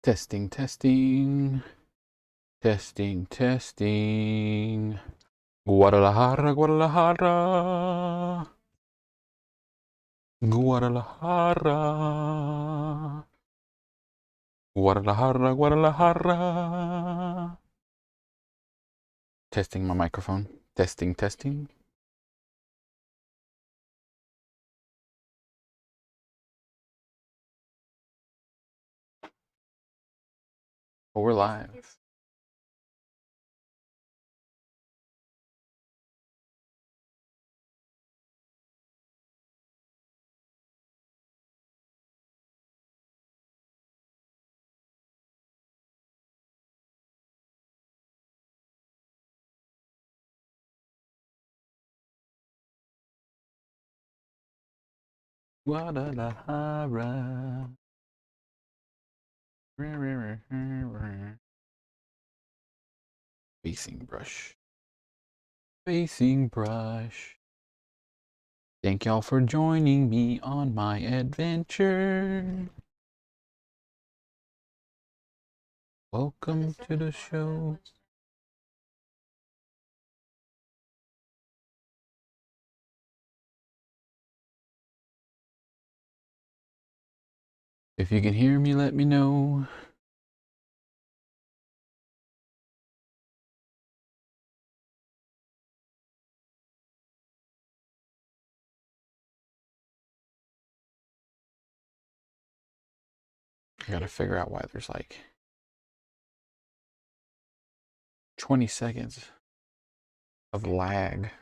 Testing, testing. Testing, testing. Guadalajara, Guadalajara. Guadalajara. Guadalajara, Guadalajara. Testing my microphone. Testing, testing. Oh, we're live. Guadalajara. Facing brush. Facing brush. Thank y'all for joining me on my adventure. Welcome to the show. If you can hear me, let me know. I gotta figure out why there's like 20 seconds of lag.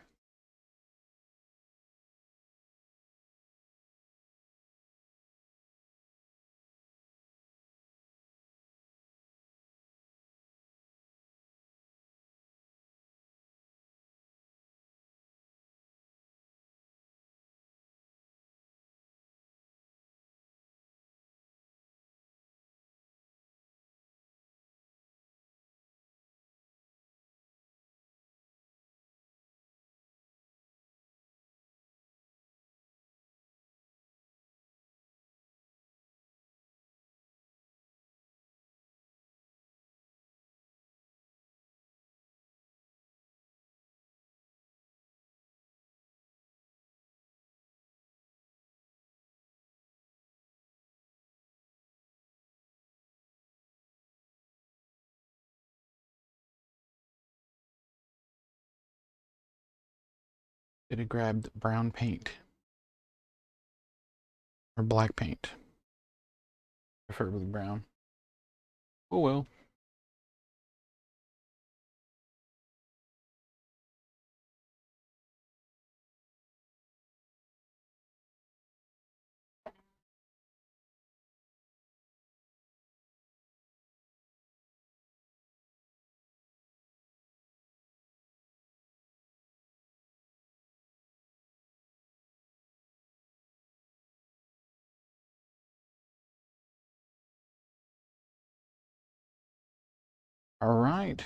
Should have grabbed brown paint or black paint, preferably brown. Oh well. All right.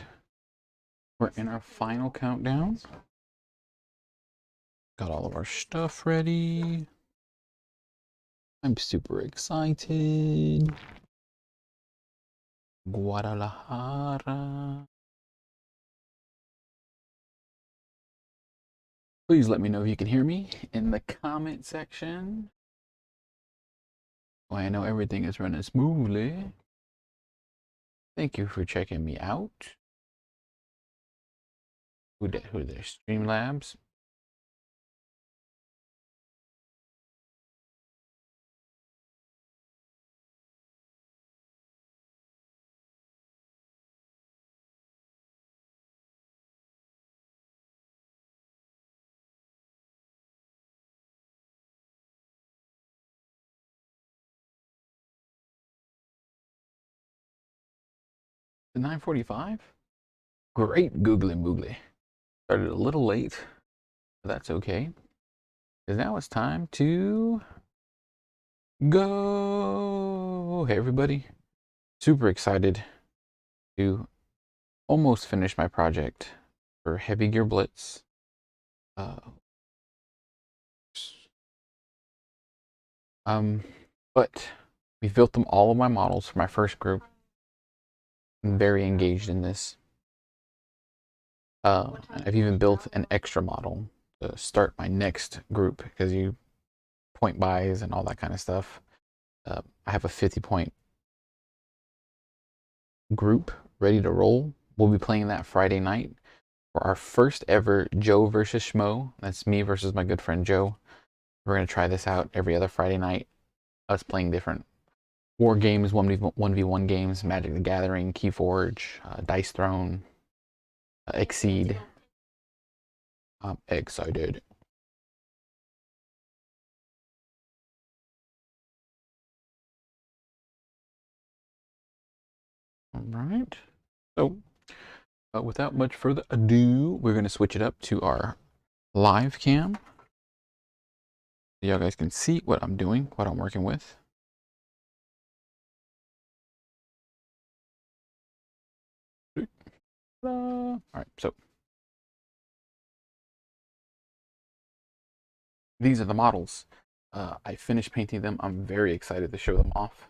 We're in our final countdown. Got all of our stuff ready. I'm super excited. Guadalajara. Please let me know if you can hear me in the comment section. Well, I know everything is running smoothly. Thank you for checking me out. Who there? Streamlabs. The 9:45? Great googly moogly. Started a little late, but that's okay. Because now it's time to go. Hey, everybody. Super excited to almost finish my project for Heavy Gear Blitz. Uh, but we've built them all of my models for my first group. I'm very engaged in this. I've even built an extra model to start my next group because you point buys and all that kind of stuff. I have a 50-point group ready to roll. We'll be playing that Friday night for our first ever Joe versus Schmo. That's me versus my good friend Joe. We're going to try this out every other Friday night. Us playing different war games, 1v1 games, Magic the Gathering, Keyforge, Dice Throne, Exceed. I'm excited. All right. So, without much further ado, we're going to switch it up to our live cam. So y'all guys can see what I'm doing, what I'm working with. All right, so these are the models. I finished painting them. I'm very excited to show them off.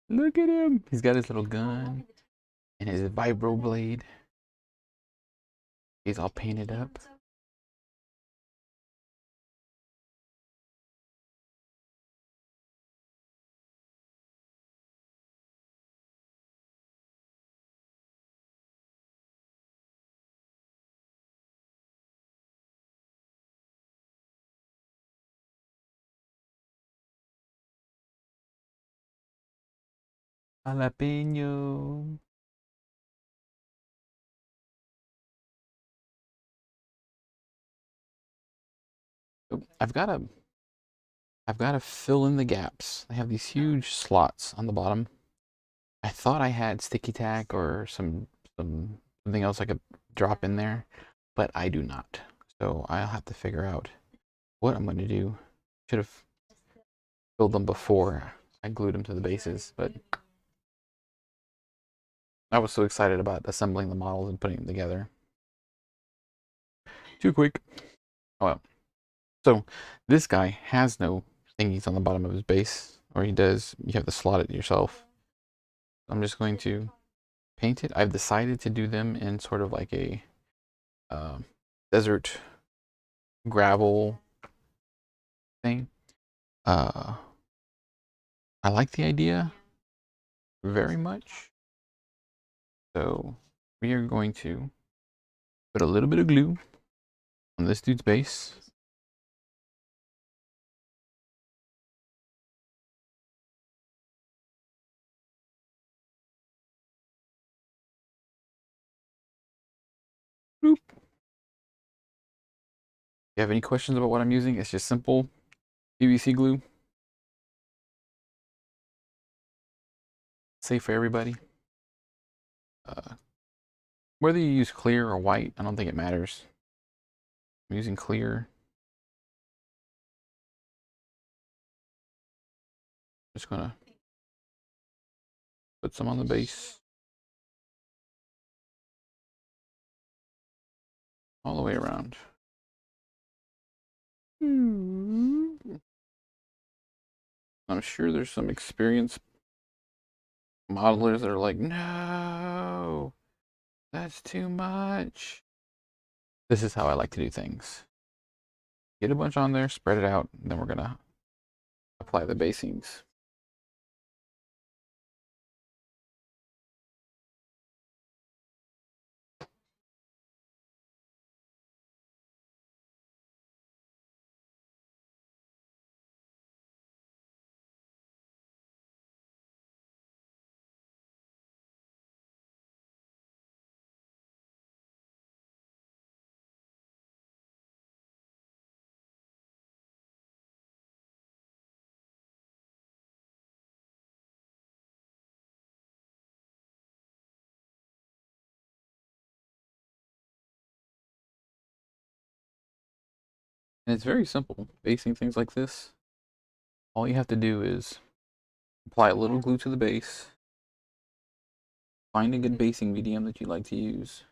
Look at him. He's got his little gun and his vibro blade. He's all painted up. Jalapeno. I've got to fill in the gaps. They have these huge slots on the bottom. I thought I had sticky tack or something else I could drop in there, but I do not. So I'll have to figure out what I'm going to do. Should have filled them before I glued them to the bases, but I was so excited about assembling the models and putting them together. Too quick. Oh well. So this guy has no thingies on the bottom of his base, or he does. You have to slot it yourself. I'm just going to paint it. I've decided to do them in sort of like a desert gravel thing. I like the idea very much. So we are going to put a little bit of glue on this dude's base. Boop. If you have any questions about what I'm using, it's just simple PVC glue. Safe for everybody. Whether you use clear or white, I don't think it matters. I'm using clear. Just gonna put some on the base. All the way around. I'm sure there's some experienced modelers that are like, no, that's too much. This is how I like to do things. Get a bunch on there, spread it out, and then we're gonna apply the basings. And it's very simple. Basing things like this, all you have to do is apply a little glue to the base, find a good basing medium that you like to use.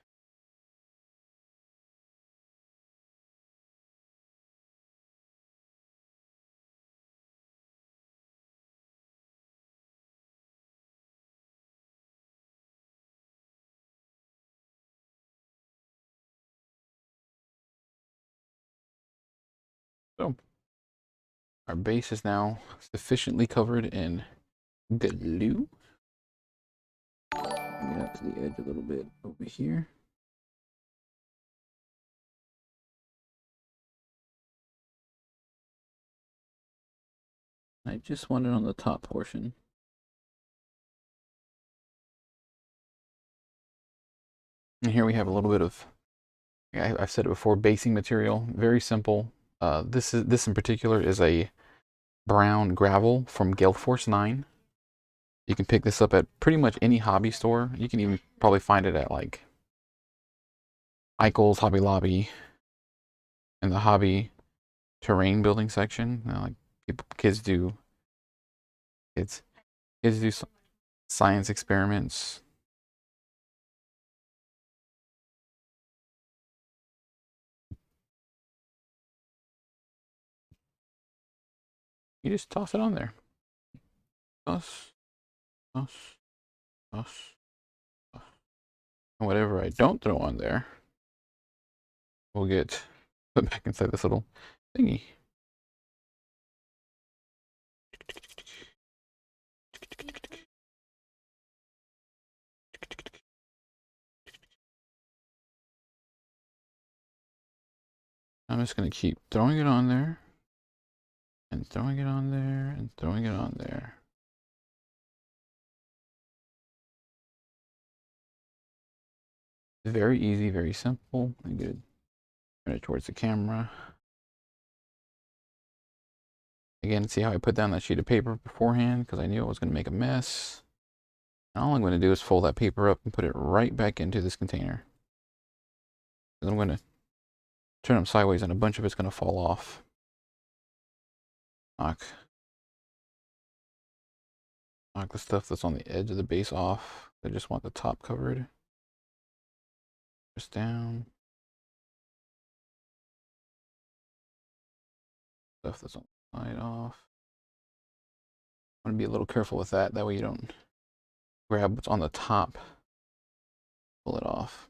So our base is now sufficiently covered in glue. Bring it up to the edge a little bit over here. I just want it on the top portion. And here we have a little bit of, I've said it before, basing material. Very simple. This in particular is a brown gravel from Gale Force 9. You can pick this up at pretty much any hobby store. You can even probably find it at like Eichel's, Hobby Lobby, in the hobby terrain building section. You know, like kids do science experiments. You just toss it on there. Toss, toss, toss, toss. And whatever I don't throw on there will get put back inside this little thingy. I'm just going to keep throwing it on there, and throwing it on there, and throwing it on there. Very easy, very simple. I'm good. Turn it towards the camera. Again, see how I put down that sheet of paper beforehand because I knew I was going to make a mess. And all I'm going to do is fold that paper up and put it right back into this container. And I'm going to turn them sideways and a bunch of it's going to fall off. Knock the stuff that's on the edge of the base off. I just want the top covered. Just down. Stuff that's on the side off. I want to be a little careful with that. That way you don't grab what's on the top. Pull it off.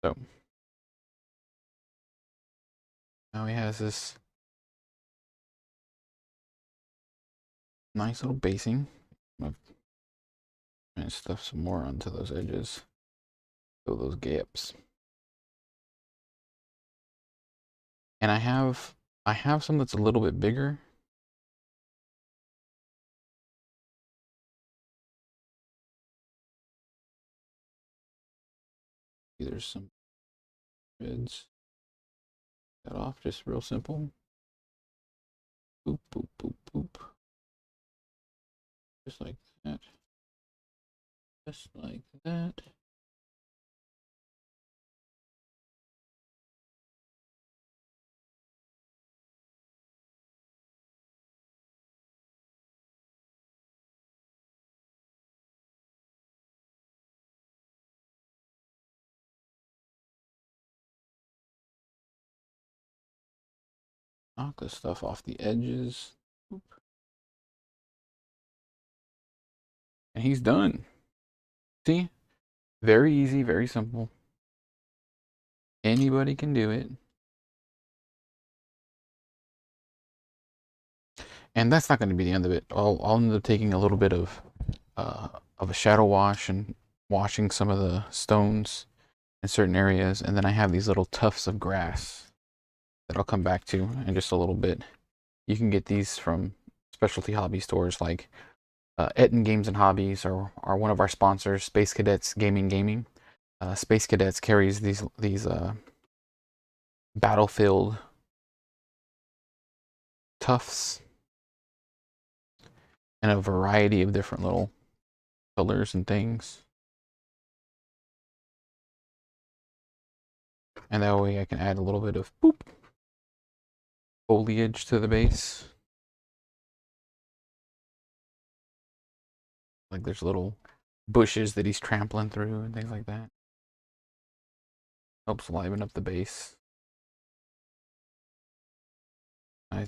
So now he has this nice little basing. I'm going to stuff some more onto those edges. Fill those gaps. And I have some that's a little bit bigger. There's some threads. That off, just real simple. Boop, boop, boop, boop. Just like that. Just like that. Knock the stuff off the edges. Boop. And he's done. See? Very easy, very simple. Anybody can do it. And that's not going to be the end of it. I'll end up taking a little bit of a shadow wash and washing some of the stones in certain areas. And then I have these little tufts of grass that I'll come back to in just a little bit. You can get these from specialty hobby stores like Etten Games and Hobbies are one of our sponsors, Space Cadets Gaming. Space Cadets carries these battlefield tufts in a variety of different little colors and things. And that way I can add a little bit of boop foliage to the base. Like there's little bushes that he's trampling through and things like that. Helps liven up the base. I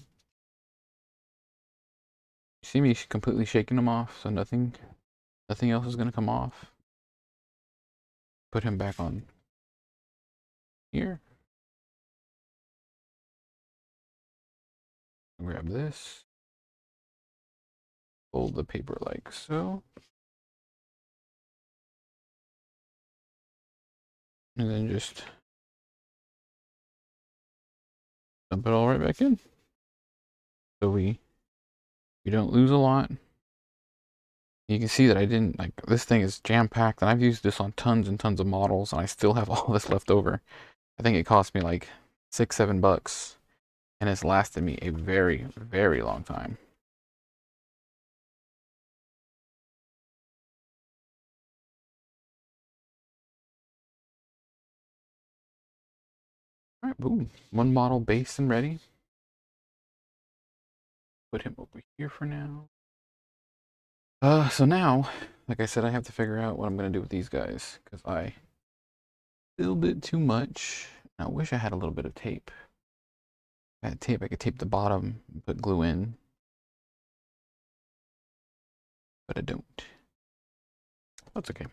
see me completely shaking him off, so nothing else is gonna come off. Put him back on here. Grab this. Fold the paper like so. And then just dump it all right back in. So we don't lose a lot. You can see that I didn't, like, this thing is jam-packed, and I've used this on tons and tons of models, and I still have all this left over. I think it cost me like $6-7, and it's lasted me a very, very long time. All right, boom. One model base and ready. Put him over here for now. So now, like I said, I have to figure out what I'm going to do with these guys, because I filled it too much. I wish I had a little bit of tape. If I had tape, I could tape the bottom and put glue in. But I don't. That's okay.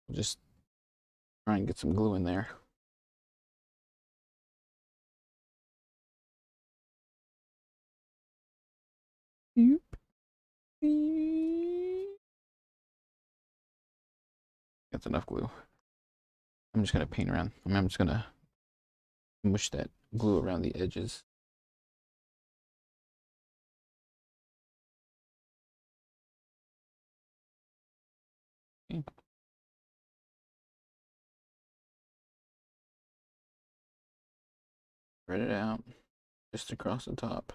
We'll just try and get some glue in there. That's enough glue. I'm just gonna paint around. I'm just gonna mush that glue around the edges. Okay. Spread it out just across the top.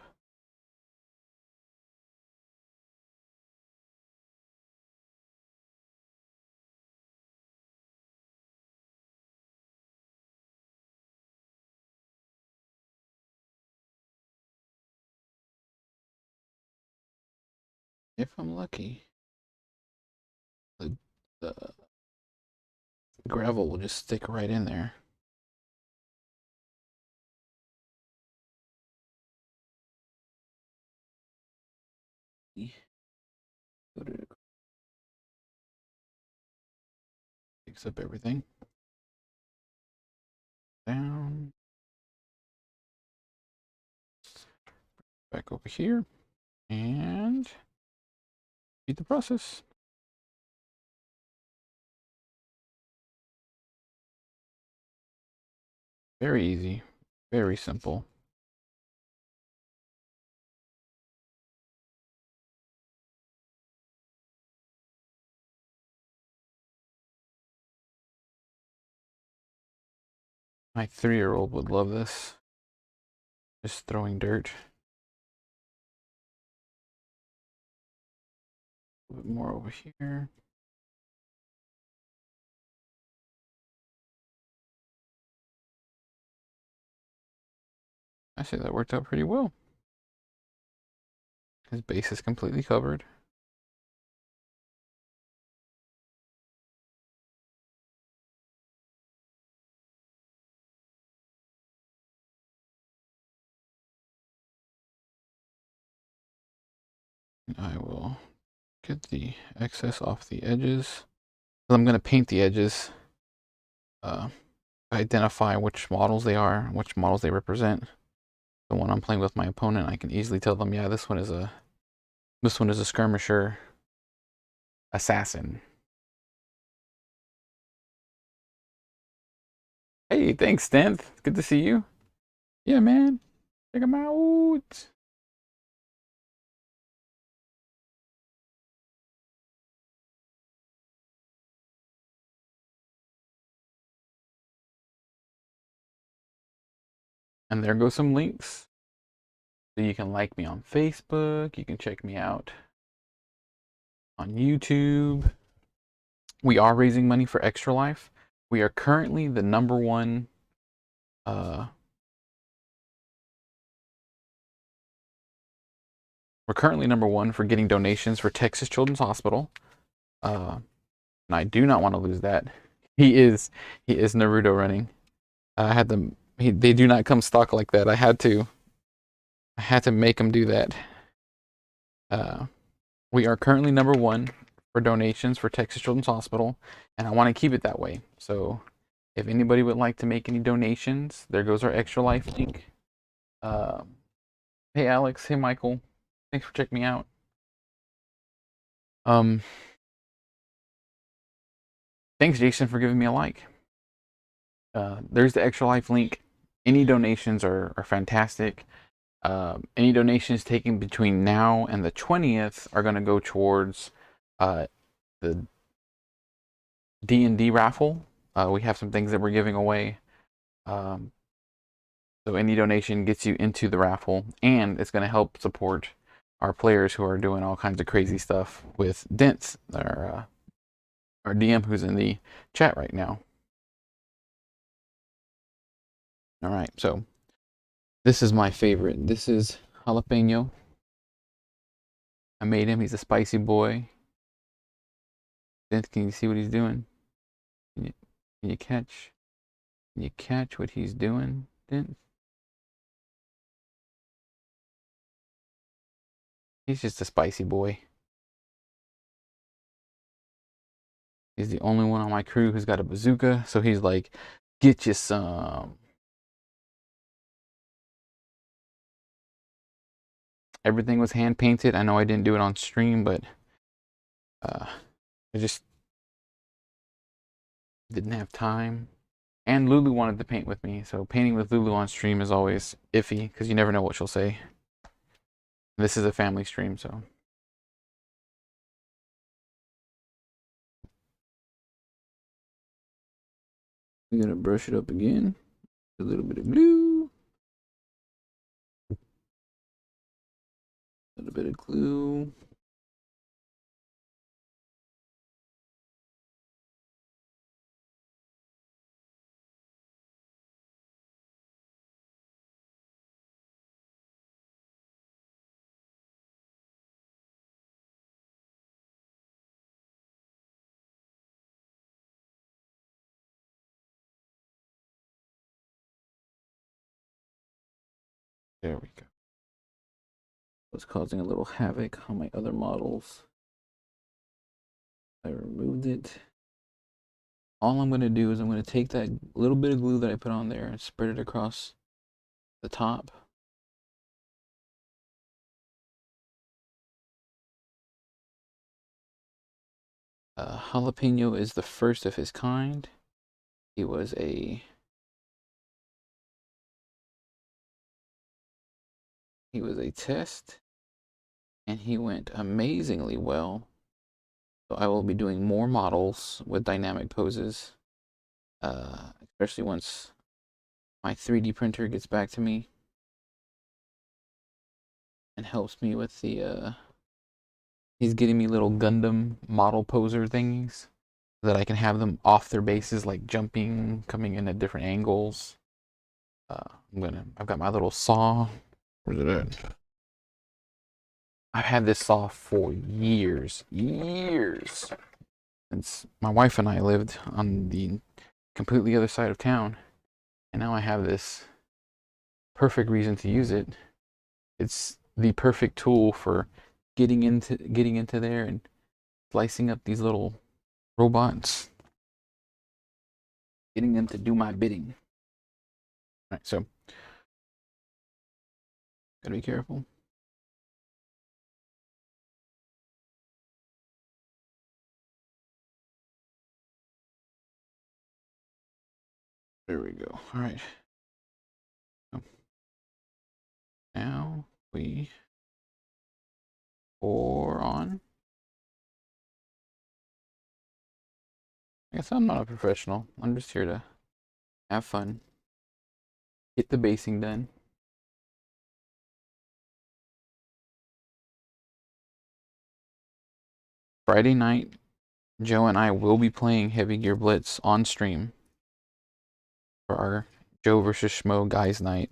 If I'm lucky, the gravel will just stick right in there. Picks up everything. Down. Back over here. And repeat the process. Very easy. Very simple. My 3-year-old would love this. Just throwing dirt. A little bit more over here. I say that worked out pretty well. His base is completely covered. I will get the excess off the edges. I'm going to paint the edges, identify which models they are, which models they represent. So when I'm playing with my opponent, I can easily tell them, yeah, this one is a skirmisher assassin. Hey, thanks, Stenth. Good to see you. Yeah, man. Check them out. And there go some links. So you can like me on Facebook. You can check me out on YouTube. We are raising money for Extra Life. We are currently the #1 We're currently #1 for getting donations for Texas Children's Hospital. And I do not want to lose that. He is Naruto running. I had them. They do not come stock like that. I had to make them do that. We are currently #1 for donations for Texas Children's Hospital, and I want to keep it that way. So, if anybody would like to make any donations, there goes our Extra Life link. Hey Alex, hey Michael, thanks for checking me out. Thanks Jason for giving me a like. There's the Extra Life link. Any donations are fantastic. Any donations taken between now and the 20th are going to go towards the D&D raffle. We have some things that we're giving away. So any donation gets you into the raffle, and it's going to help support our players who are doing all kinds of crazy stuff with Dents, our DM who's in the chat right now. All right, so this is my favorite. This is Jalapeno. I made him. He's a spicy boy. Dents, can you see what he's doing? Can you catch? Can you catch what he's doing, Dents? He's just a spicy boy. He's the only one on my crew who's got a bazooka, so he's like, get you some. Everything was hand painted. I know I didn't do it on stream, but I just didn't have time. And Lulu wanted to paint with me, so painting with Lulu on stream is always iffy because you never know what she'll say. This is a family stream, so. We're gonna brush it up again. A little bit of glue. A little bit of glue. There we go. Was causing a little havoc on my other models. I removed it. All I'm going to do is I'm going to take that little bit of glue that I put on there and spread it across the top. Jalapeno is the first of his kind. He was a test, and he went amazingly well. So I will be doing more models with dynamic poses, especially once my 3D printer gets back to me and helps me with the he's getting me little Gundam model poser thingies so that I can have them off their bases, like jumping, coming in at different angles. I've got my little saw. Where's it at? I've had this saw for years. Since my wife and I lived on the completely other side of town, and now I have this perfect reason to use it. It's the perfect tool for getting into there and slicing up these little robots, getting them to do my bidding. All right, so gotta be careful. There we go. All right. Now we pour on. I guess I'm not a professional. I'm just here to have fun. Get the basing done. Friday night, Joe and I will be playing Heavy Gear Blitz on stream for our Joe versus Schmo guys night.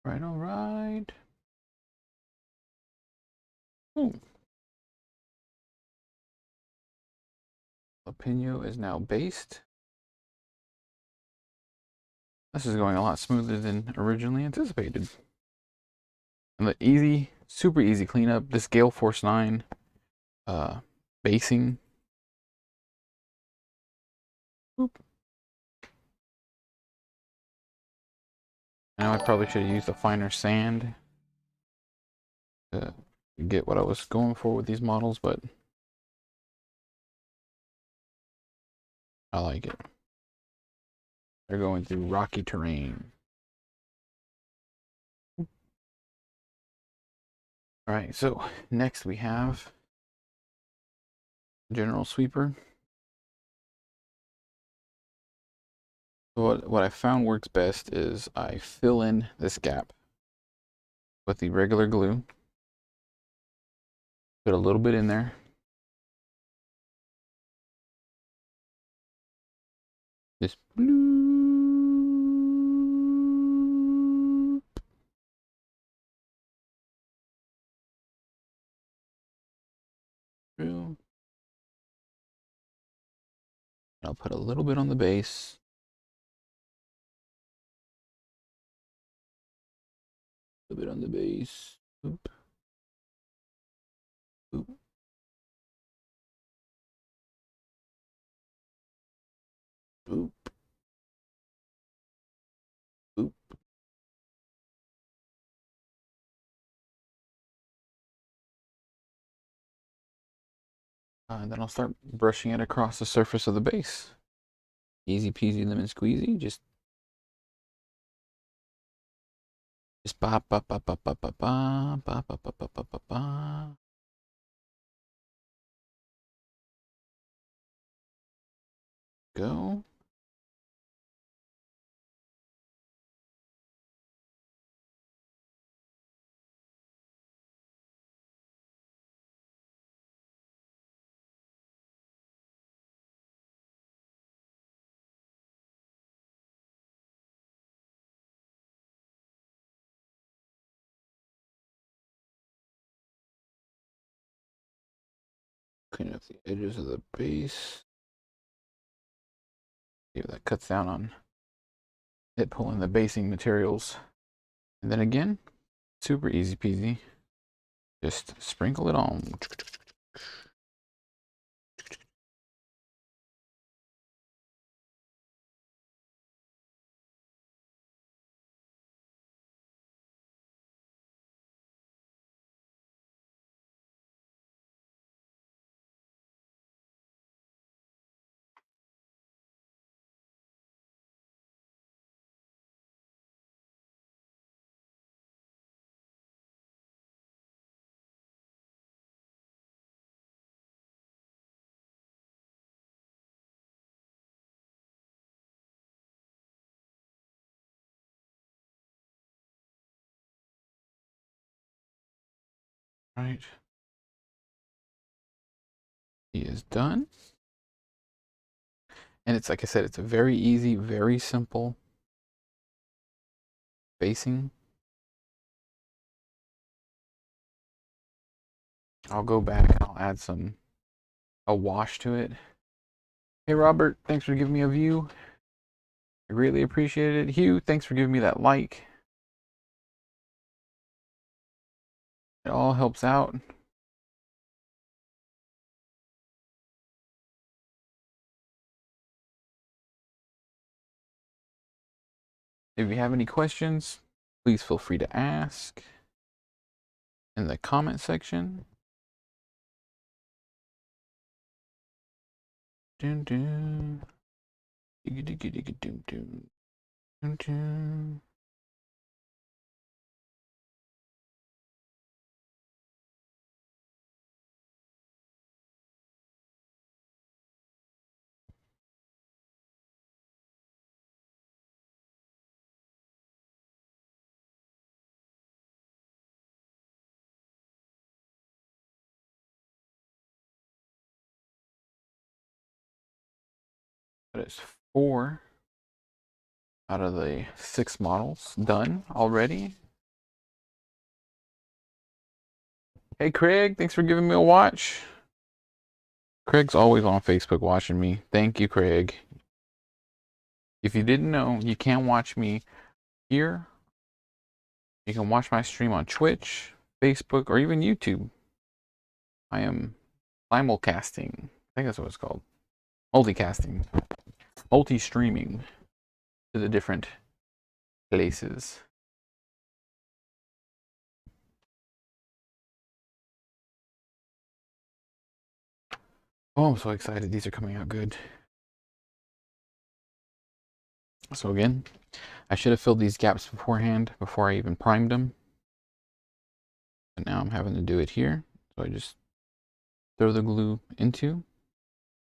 Right, all right. Ooh. Jalapeno is now based. This is going a lot smoother than originally anticipated. And the easy, super easy cleanup. This Gale Force 9 basing. Boop. Now I probably should have used a finer sand to get what I was going for with these models, but I like it. They're going through rocky terrain. All right, so next we have General Sweeper. So what I found works best is I fill in this gap with the regular glue. Put a little bit in there. This blue. I'll put a little bit on the base. A little bit on the base. Oop. Oop. Oop. Oop. And then I'll start brushing it across the surface of the base. Easy peasy lemon squeezy. Just ba ba ba ba ba ba ba ba ba ba ba ba ba. Go. Clean up the edges of the base. See if that cuts down on it pulling the basing materials. And then again, super easy peasy. Just sprinkle it on. Right. He is done. And it's like I said, it's a very easy, very simple basing. I'll go back and I'll add a wash to it. Hey Robert, thanks for giving me a view. I greatly appreciate it. Hugh, thanks for giving me that like. It all helps out. If you have any questions, please feel free to ask in the comment section. Dun, dun. Dun, dun, dun. Dun, dun. That is 4 out of the 6 models done already. Hey Craig, thanks for giving me a watch. Craig's always on Facebook watching me. Thank you, Craig. If you didn't know, you can watch me here. You can watch my stream on Twitch, Facebook, or even YouTube. I am simulcasting. I think that's what it's called. Multicasting. Multi-streaming to the different places. Oh, I'm so excited. These are coming out good. So again, I should have filled these gaps beforehand before I even primed them. But now I'm having to do it here. So I just throw the glue into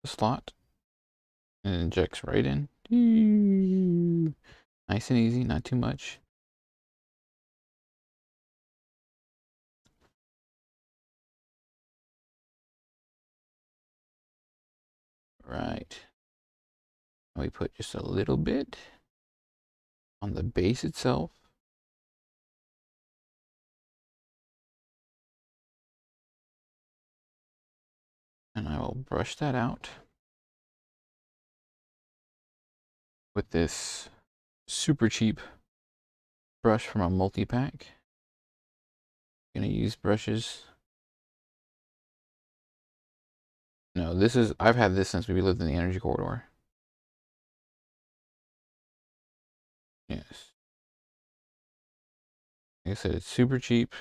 the slot and it injects right in. Nice and easy, not too much. Right. And we put just a little bit on the base itself. And I will brush that out with this super cheap brush from a multi-pack. Gonna use brushes. No, this is, I've had this since we lived in the energy corridor. Yes. Like I said, it's super cheap.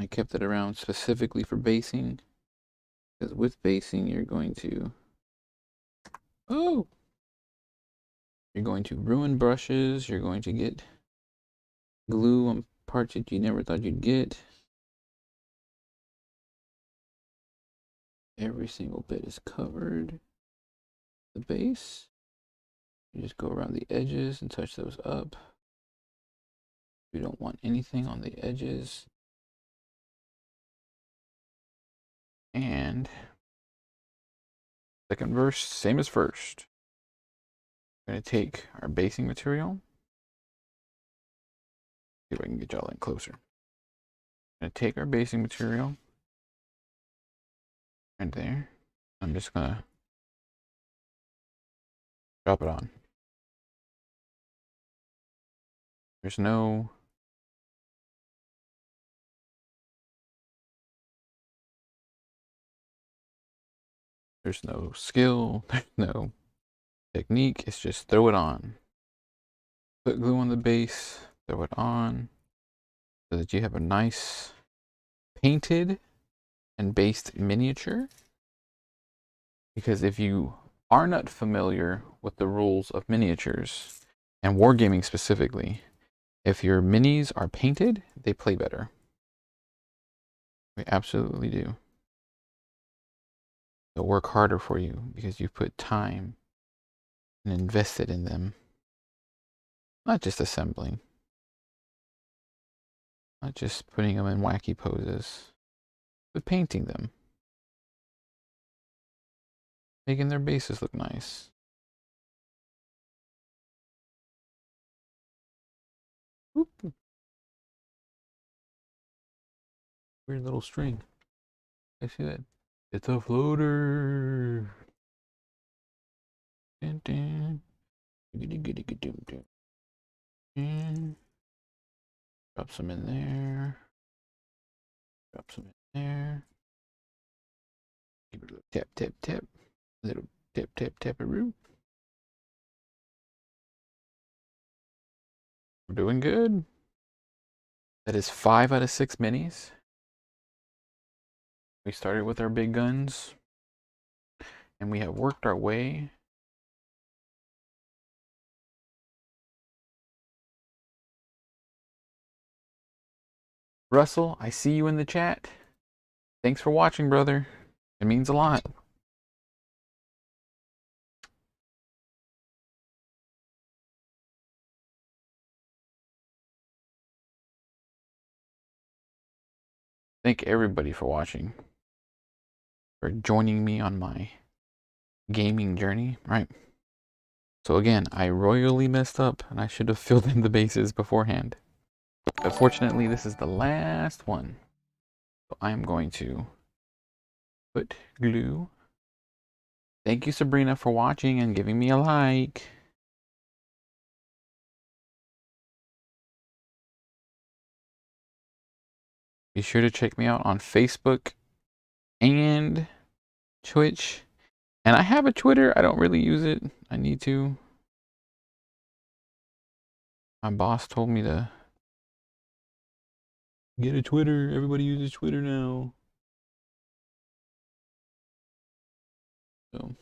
I kept it around specifically for basing. Because with basing, you're going to, you're going to ruin brushes. You're going to get glue on parts that you never thought you'd get. Every single bit is covered. The base. You just go around the edges and touch those up. We don't want anything on the edges. And second verse, same as first. We're going to take our basing material. See if I can get y'all in closer. I'm going to take our basing material right there. I'm just going to drop it on. There's no skill, there's no technique. It's just throw it on. Put glue on the base, throw it on, so that you have a nice painted and based miniature. Because if you are not familiar with the rules of miniatures, and wargaming specifically, if your minis are painted, they play better. They absolutely do. They'll work harder for you because you put time and invested in them. Not just assembling. Not just putting them in wacky poses, but painting them. Making their bases look nice. Oop. Weird little string. I see that. It's a floater. Dun, dun. Drop some in there. Drop some in There. Give it a little tap, tap, tap. Little tap, tap, tap-a-roo. We're doing good. That is 5 out of 6 minis. We started with our big guns, and we have worked our way. Russell, I see you in the chat. Thanks for watching, brother. It means a lot. Thank everybody for watching, for joining me on my gaming journey. Right. So again, I royally messed up, and I should have filled in the bases beforehand. But fortunately, this is the last one. So I am going to put glue. Thank you, Sabrina, for watching and giving me a like. Be sure to check me out on Facebook and Twitch. And I have a Twitter. I don't really use it. I need to. My boss told me to get a Twitter. Everybody uses Twitter now. So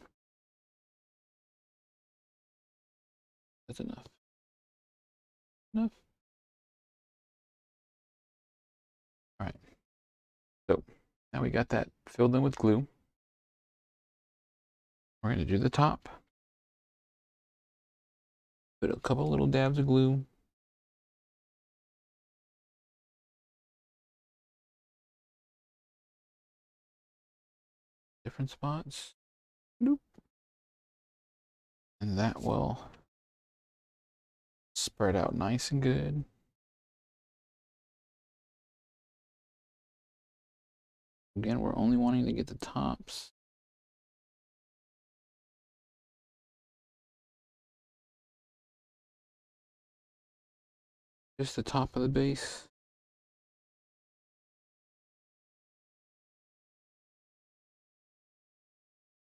that's enough. Enough. All right. So now we got that filled in with glue. We're going to do the top. Put a couple little dabs of glue. Different spots. Bloop. And that will spread out nice and good. Again, we're only wanting to get the tops. Just the top of the base.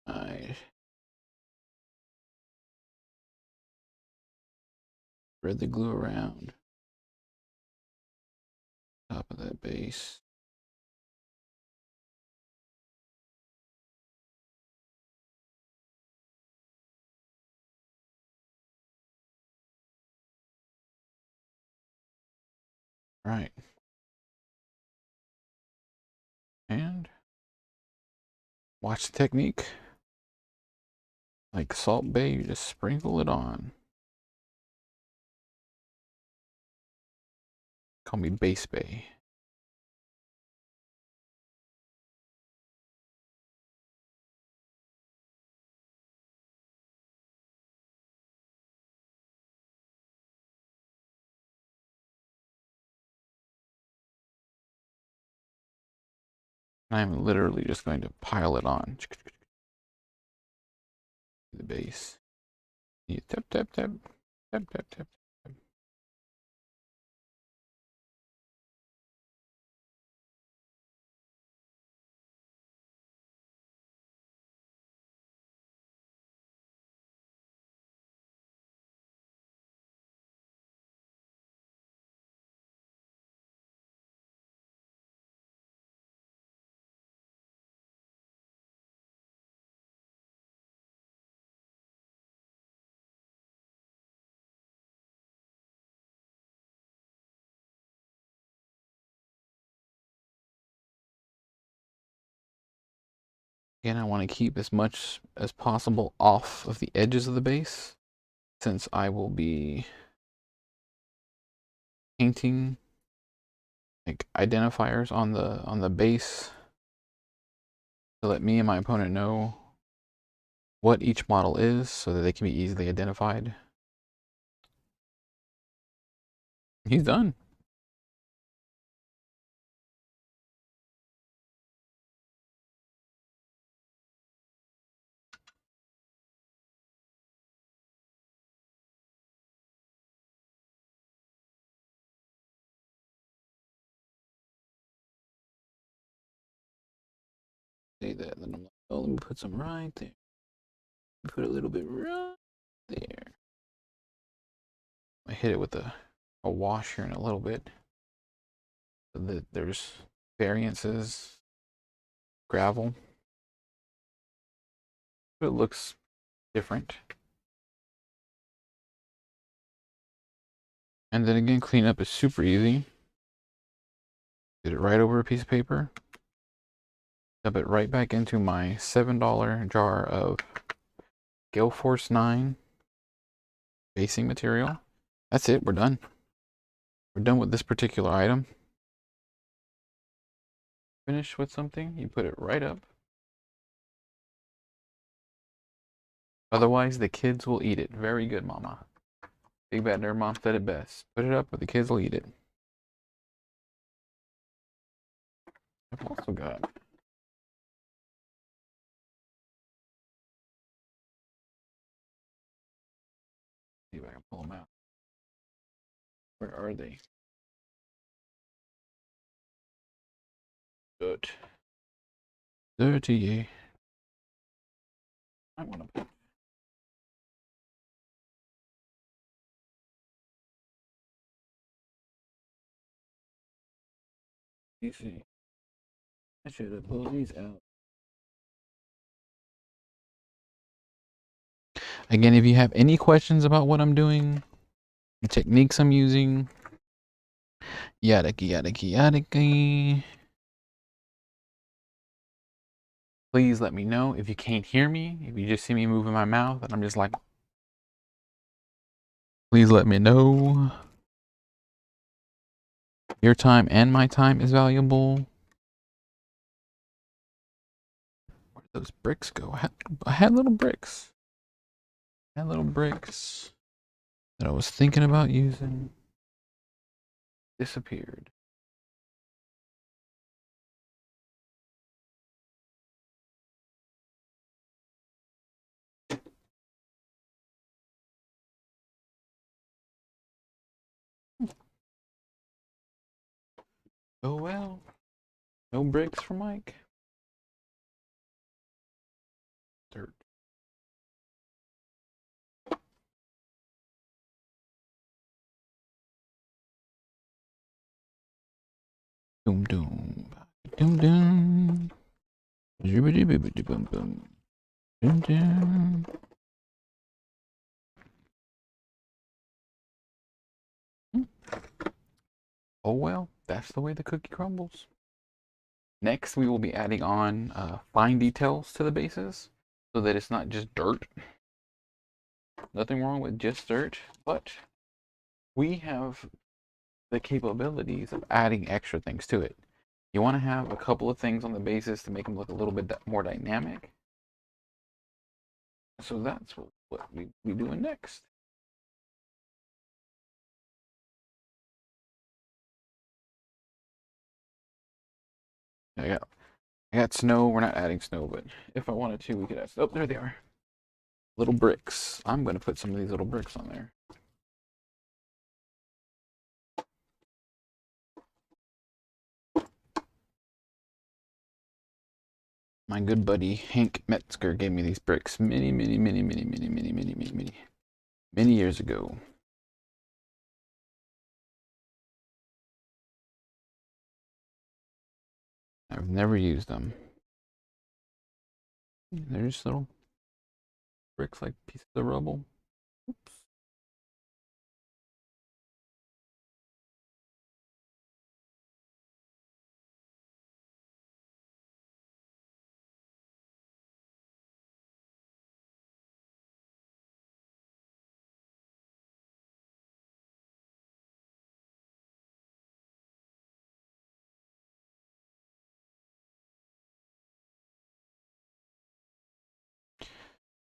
Alright. Spread the glue around. Top of that base. Right. And watch the technique. Like Salt Bay, you just sprinkle it on. Call me Base Bay. I'm literally just going to pile it on the base. You tap, tap, tap, tap, tap, tap. Again, I want to keep as much as possible off of the edges of the base, since I will be painting like identifiers on the base to let me and my opponent know what each model is so that they can be easily identified. He's done. say that. Then I'm like, oh, let me put some right there. Put a little bit right there. I hit it with a wash here in a little bit. So that there's variances, gravel. But it looks different. And then again, cleanup is super easy. Get it right over a piece of paper. Dump it right back into my $7 jar of Gale Force 9 basing material. That's it, we're done. We're done with this particular item. Finish with something, you put it right up. Otherwise, the kids will eat it. Very good, Mama. Big Bad Nerd Mom said it best. Put it up, but the kids will eat it. I've also got see if I can pull them out. Where are they? Good. Dirty. I want to put. You see, I should have pulled these out. Again, if you have any questions about what I'm doing, the techniques I'm using, yada yada yada, please let me know. If you can't hear me, if you just see me moving my mouth and I'm just like, please let me know. Your time and my time is valuable. Where did those bricks go? I had little bricks. I had little bricks that I was thinking about using. Disappeared. Oh well. No bricks for Mike. Dirt. Doom doom. Doom doom. Zibbity boom boom. Doom doom. Oh well, that's the way the cookie crumbles. Next, we will be adding on fine details to the bases so that it's not just dirt. Nothing wrong with just dirt, but we have the capabilities of adding extra things to it. You want to have a couple of things on the bases to make them look a little bit more dynamic. So that's what we doing next. I got snow. We're not adding snow, but if I wanted to, we could add. Oh, there they are. Little bricks. I'm going to put some of these little bricks on there. My good buddy Hank Metzger gave me these bricks many years ago. I've never used them. They're just little bricks like pieces of rubble. Oops.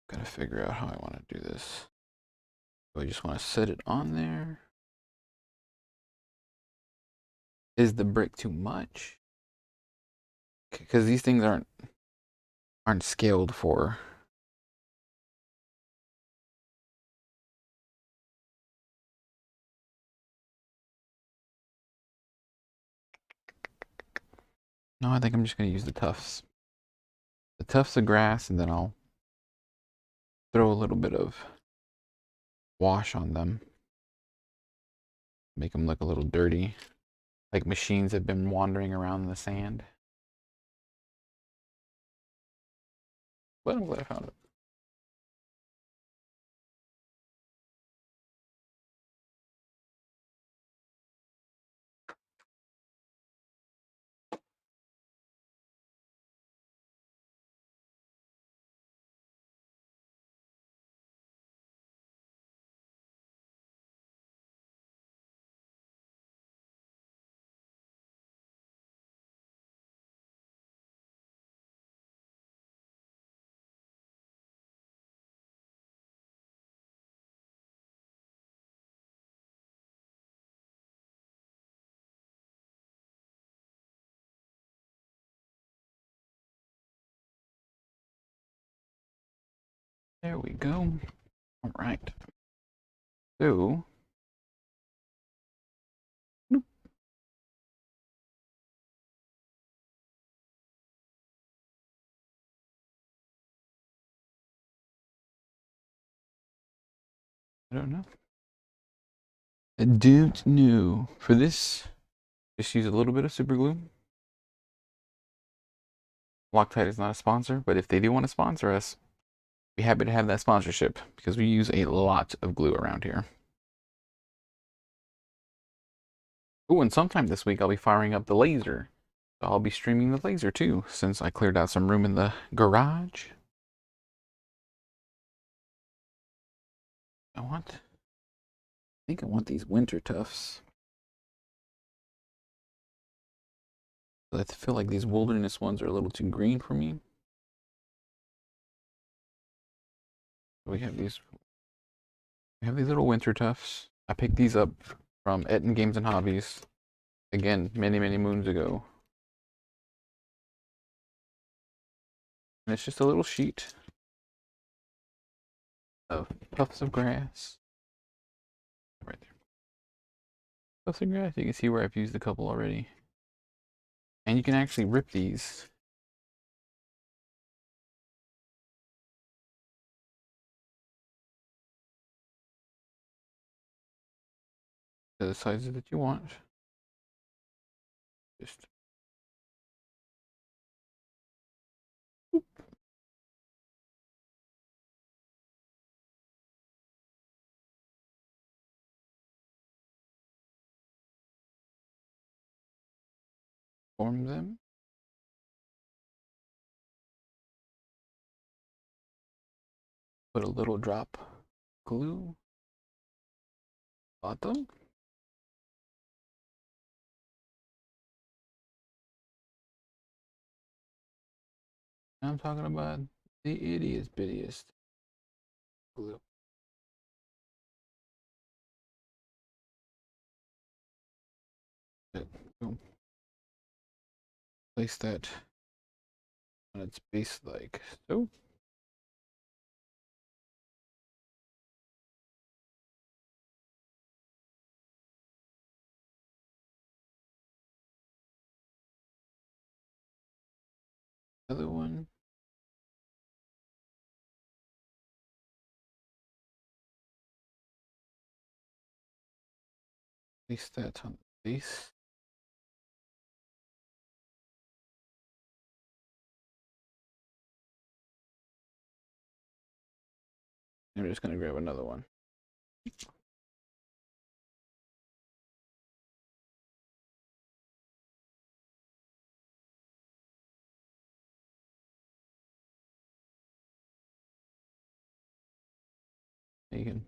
Gotta figure out how I want to do this. Do I just want to set it on there? Is the brick too much? Because these things aren't scaled for. No, I think I'm just gonna use the tufts. the tufts of grass, and then I'll throw a little bit of wash on them. Make them look a little dirty, like machines have been wandering around in the sand. But I'm glad I found it. There we go. All right. So, I don't know. I don't know. For this, just use a little bit of super glue. Loctite is not a sponsor, but if they do want to sponsor us, be happy to have that sponsorship because we use a lot of glue around here. Oh, and sometime this week I'll be firing up the laser. So I'll be streaming the laser too, since I cleared out some room in the garage. I think I want these winter tufts. I feel like these wilderness ones are a little too green for me. We have these little winter tufts. I picked these up from Etten Games and Hobbies. Again, many, many moons ago. And it's just a little sheet of tufts of grass. Right there. Tufts of grass. You can see where I've used a couple already. And you can actually rip these. To the sizes that you want. Just form them. Put a little drop glue. Bottom. I'm talking about the ittiest bittiest glue. Boom. Place that on its base like so. Other one. Place that on the base. I'm just gonna grab another one. You can,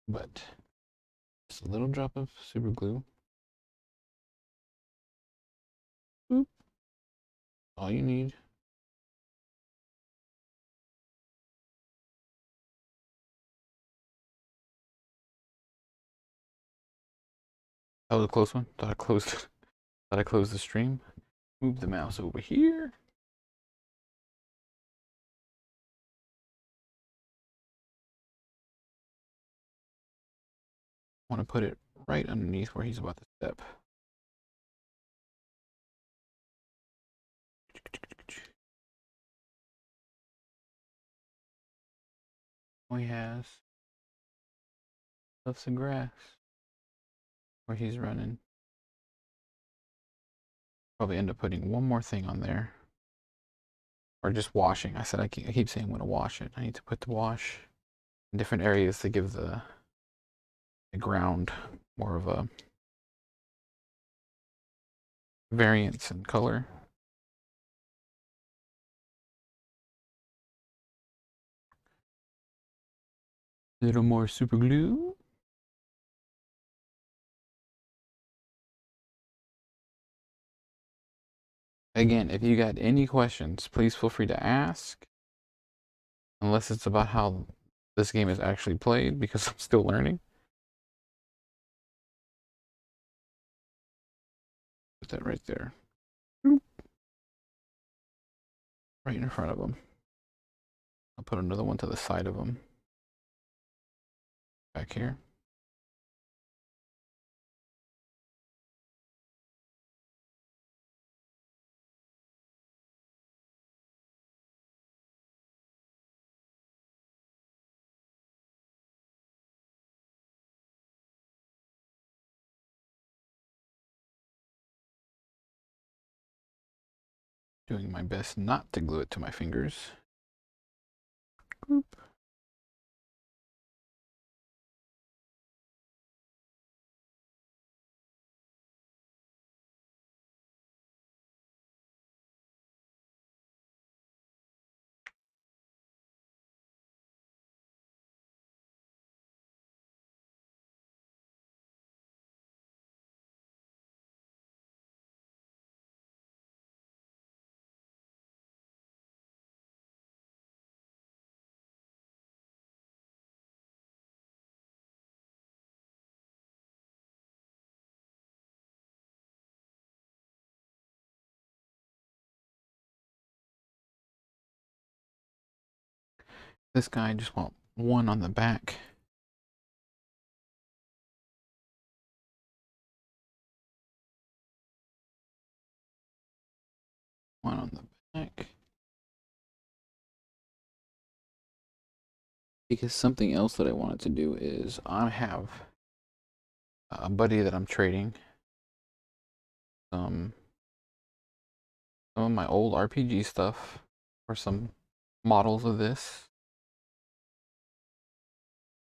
but just a little drop of super glue. Boop. All you need. That was a close one. Thought I closed the stream. Move the mouse over here. Want to put it right underneath where he's about to step. Oh, he has left some grass where he's running. Probably end up putting one more thing on there. Or just washing. I said I keep saying I'm going to wash it. I need to put the wash in different areas to give the ground more of a variance in color. A little more super glue. Again, if you got any questions, please feel free to ask. Unless it's about how this game is actually played, because I'm still learning. Put that right there. Right in front of them. I'll put another one to the side of them. Back here. Doing my best not to glue it to my fingers. Boop. This guy, I just want one on the back. One on the back. Because something else that I wanted to do is I have a buddy that I'm trading some of my old RPG stuff for some models of this.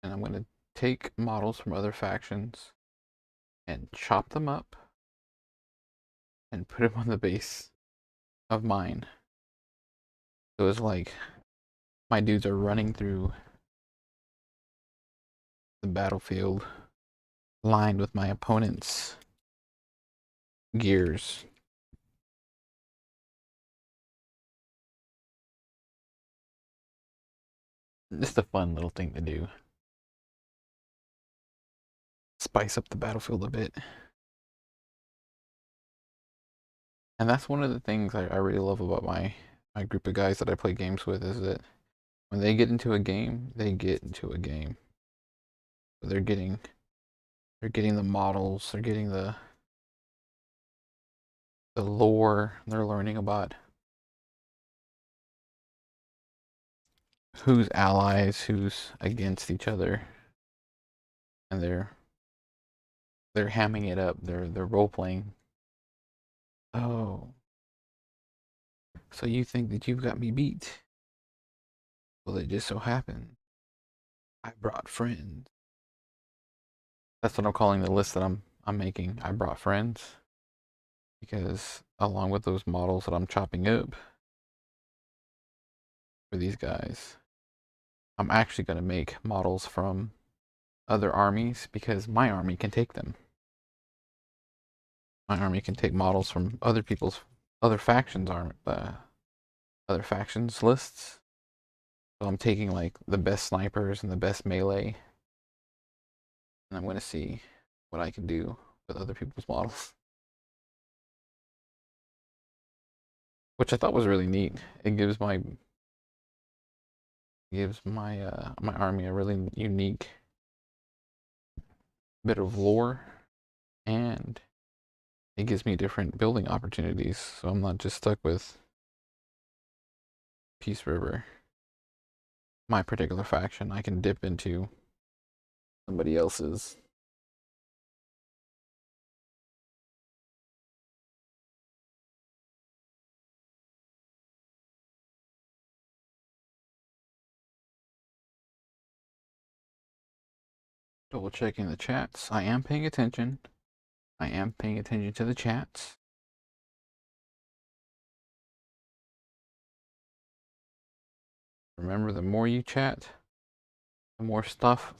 And I'm going to take models from other factions and chop them up and put them on the base of mine. So it's like my dudes are running through the battlefield lined with my opponent's gears. Just a fun little thing to do. Spice up the battlefield a bit. And that's one of the things I really love about my group of guys that I play games with, is that when they get into a game, they get into a game. So they're getting the models, they're getting the lore, they're learning about who's allies, who's against each other, and they're hamming it up. They're role playing. Oh, so you think that you've got me beat? Well, it just so happened I brought friends. That's what I'm calling the list that I'm making. I brought friends, because along with those models that I'm chopping up for these guys, I'm actually going to make models from other armies, because my army can take them. My army can take models from other people's other factions other factions lists. So I'm taking like the best snipers and the best melee, and I'm going to see what I can do with other people's models, which I thought was really neat. It gives my my army a really unique bit of lore, and it gives me different building opportunities, so I'm not just stuck with Peace River. My particular faction, I can dip into somebody else's. Double checking the chats. I am paying attention. I am paying attention to the chats. Remember, the more you chat, the more stuff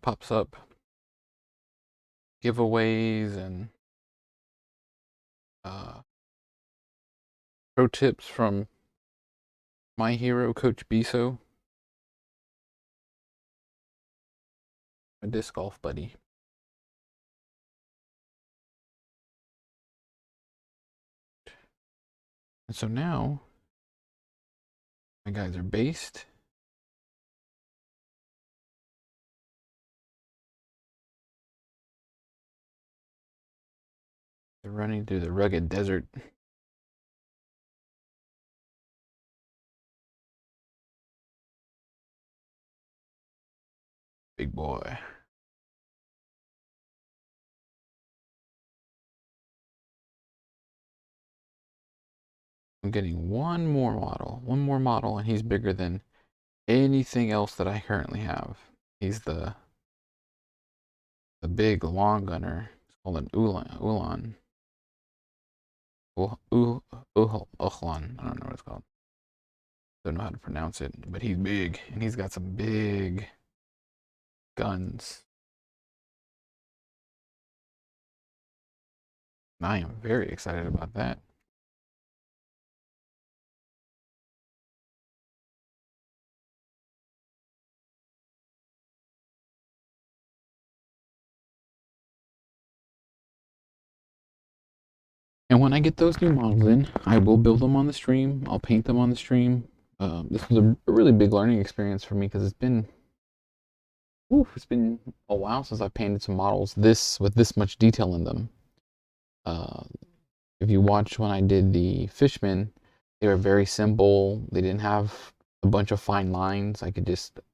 pops up. Giveaways and pro tips from my hero, Coach Biso, my disc golf buddy. And so now, my guys are based. They're running through the rugged desert. Big boy. I'm getting one more model, and he's bigger than anything else that I currently have. He's the big long gunner. It's called an Ulan. Uhlan. I don't know what it's called. Don't know how to pronounce it, but he's big, and he's got some big guns. And I am very excited about that. And when I get those new models in, I will build them on the stream. I'll paint them on the stream. This was a really big learning experience for me because it's been a while since I painted some models with this much detail in them. If you watch when I did the Fishmen, they were very simple. They didn't have a bunch of fine lines. I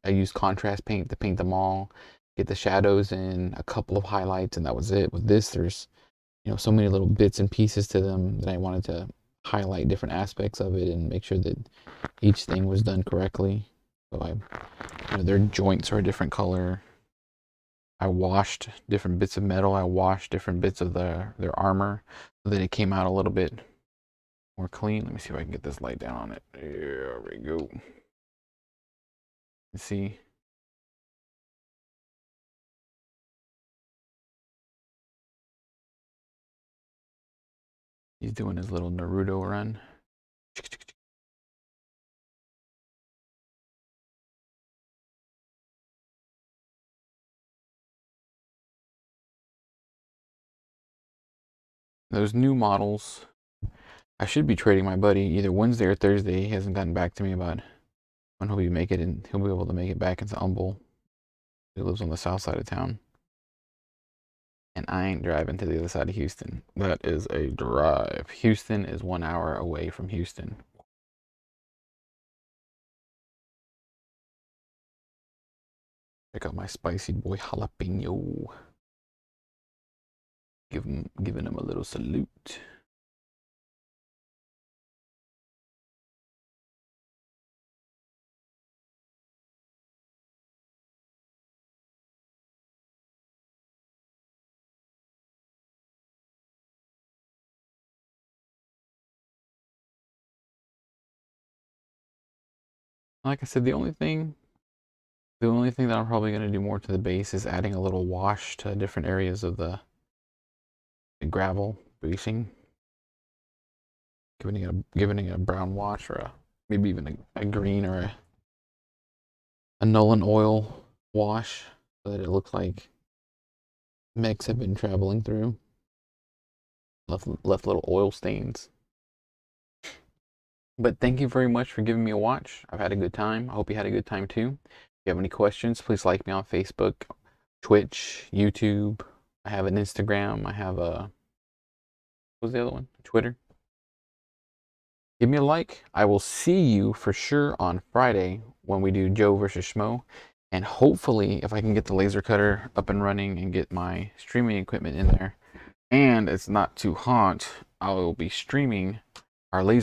used contrast paint to paint them all, get the shadows in, a couple of highlights, and that was it. With this, there's so many little bits and pieces to them that I wanted to highlight different aspects of it and make sure that each thing was done correctly. So their joints are a different color. I washed different bits of metal. I washed different bits of their armor so that it came out a little bit more clean. Let me see if I can get this light down on it. There we go. You see? He's doing his little Naruto run. Those new models, I should be trading my buddy either Wednesday or Thursday. He hasn't gotten back to me about when he'll be able to make it back into Humble. He lives on the south side of town. And I ain't driving to the other side of Houston. That is a drive. Houston is 1 hour away from Houston. Check out my spicy boy jalapeno. Giving him a little salute. Like I said, the only thing that I'm probably going to do more to the base is adding a little wash to different areas of the gravel basing. Giving it a brown wash or maybe even a green or a Nolan oil wash so that it looks like mechs have been traveling through. Left little oil stains. But thank you very much for giving me a watch. I've had a good time. I hope you had a good time too. If you have any questions, please like me on Facebook, Twitch, YouTube. I have an Instagram. I have what was the other one? Twitter. give me a like. I will see you for sure on Friday when we do Joe versus Schmo. And hopefully, if I can get the laser cutter up and running and get my streaming equipment in there, and it's not too hot, I will be streaming our laser